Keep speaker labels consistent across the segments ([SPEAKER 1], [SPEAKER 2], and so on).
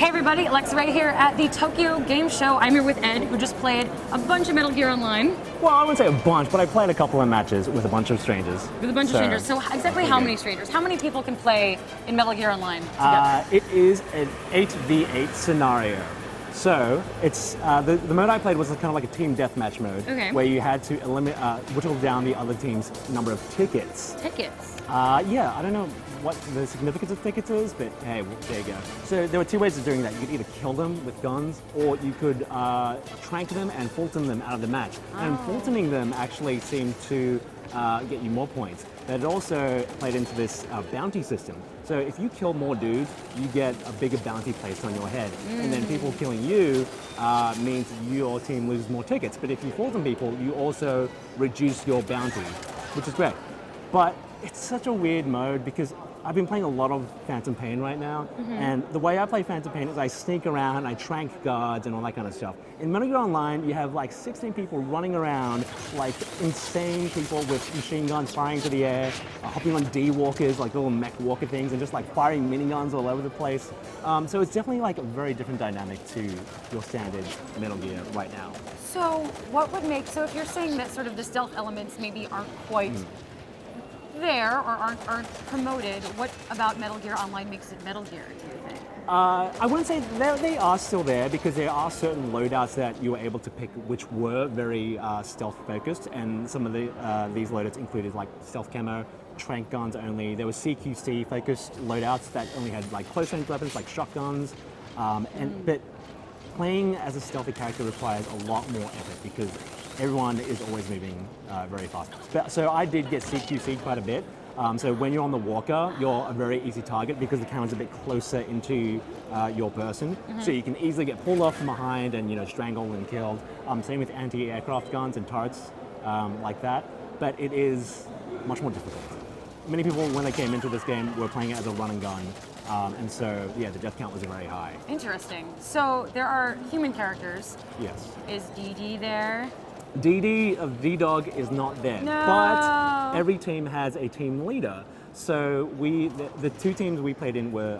[SPEAKER 1] Hey everybody, Alexa right here at the Tokyo Game Show. I'm here with Ed, who just played a bunch of Metal Gear Online.
[SPEAKER 2] Well, I wouldn't say a bunch, but I played a couple of matches with a bunch of strangers.
[SPEAKER 1] With a bunch of strangers. So exactly how many strangers? How many people can play in Metal Gear Online together?
[SPEAKER 2] It is an 8v8 scenario. So it's the mode I played was kind of like a team deathmatch mode, where you had to eliminate, whittle down the other team's number of tickets.
[SPEAKER 1] Tickets?
[SPEAKER 2] Yeah, I don't know what the significance of tickets is, but hey, there you go. So there were two ways of doing that. You could either kill them with guns, or you could trank them and Fulton them out of the match. And Fultoning them actually seemed to get you more points. But it also played into this bounty system. So if you kill more dudes, you get a bigger bounty placed on your head. And then people killing you means your team loses more tickets. But if you Fulton people, you also reduce your bounty, which is great. But it's such a weird mode because I've been playing a lot of Phantom Pain right now, and the way I play Phantom Pain is I sneak around, I trank guards and all that kind of stuff. In Metal Gear Online, you have like 16 people running around, like insane people with machine guns firing to the air, hopping on D-walkers, like little mech walker things, and just like firing miniguns all over the place. So it's definitely like a very different dynamic to your standard Metal Gear right now.
[SPEAKER 1] So what would make, so if you're saying that sort of the stealth elements maybe aren't quite there or aren't promoted, what about Metal Gear Online makes it Metal Gear, do you think?
[SPEAKER 2] I wouldn't say they are still there because there are certain loadouts that you were able to pick which were very stealth focused, and some of these loadouts included like stealth camo, trank guns only. There were CQC focused loadouts that only had like close range weapons like shotguns, but playing as a stealthy character requires a lot more effort because everyone is always moving very fast. So I did get CQC'd quite a bit. So when you're on the walker, you're a very easy target because the camera's a bit closer into your person. So you can easily get pulled off from behind and strangled and killed. Same with anti-aircraft guns and turrets like that. But it is much more difficult. Many people, when they came into this game, were playing it as a run and gun. And so, yeah, the death count was very high.
[SPEAKER 1] Interesting. So there are human characters.
[SPEAKER 2] Yes.
[SPEAKER 1] Is DD there?
[SPEAKER 2] D-Dog is not there, but every team has a team leader. So the two teams we played in were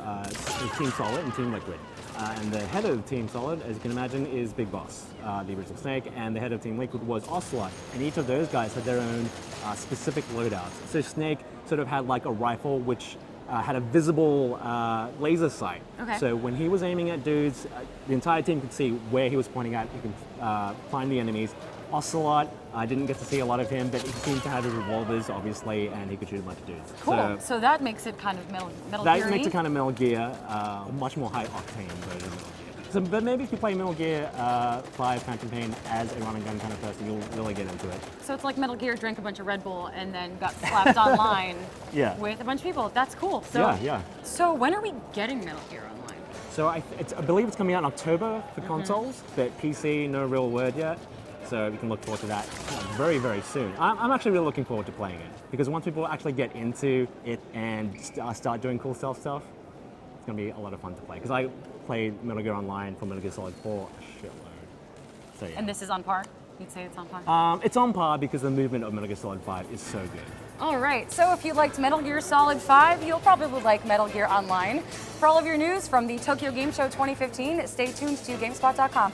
[SPEAKER 2] Team Solid and Team Liquid. And the head of Team Solid, as you can imagine, is Big Boss, the original Snake, and the head of Team Liquid was Ocelot. And each of those guys had their own specific loadouts. So Snake sort of had like a rifle which had a visible laser sight. So when he was aiming at dudes, the entire team could see where he was pointing at. He could find the enemies. Ocelot, I didn't get to see a lot of him, but he seemed to have his revolvers, obviously, and he could shoot a bunch of dudes.
[SPEAKER 1] Cool. So that makes it kind of Metal Gear-y?
[SPEAKER 2] That makes it kind of Metal Gear, a much more high-octane version of Metal Gear. So, but maybe if you play Metal Gear 5 Phantom Pain as a run-and-gun kind of person, you'll really get into it.
[SPEAKER 1] So it's like Metal Gear drank a bunch of Red Bull and then got slapped online with a bunch of people. That's cool. So, So when are we getting Metal Gear Online?
[SPEAKER 2] So I believe it's coming out in October for consoles, but PC, no real word yet. So we can look forward to that very, very soon. I'm actually really looking forward to playing it because once people actually get into it and start doing cool stealth stuff, it's going to be a lot of fun to play. Because I played Metal Gear Online for Metal Gear Solid 4 a shitload. So, yeah.
[SPEAKER 1] And this is on par? You'd say it's on par?
[SPEAKER 2] It's on par because the movement of Metal Gear Solid 5 is so good.
[SPEAKER 1] All right, so if you liked Metal Gear Solid 5, you'll probably like Metal Gear Online. For all of your news from the Tokyo Game Show 2015, stay tuned to GameSpot.com.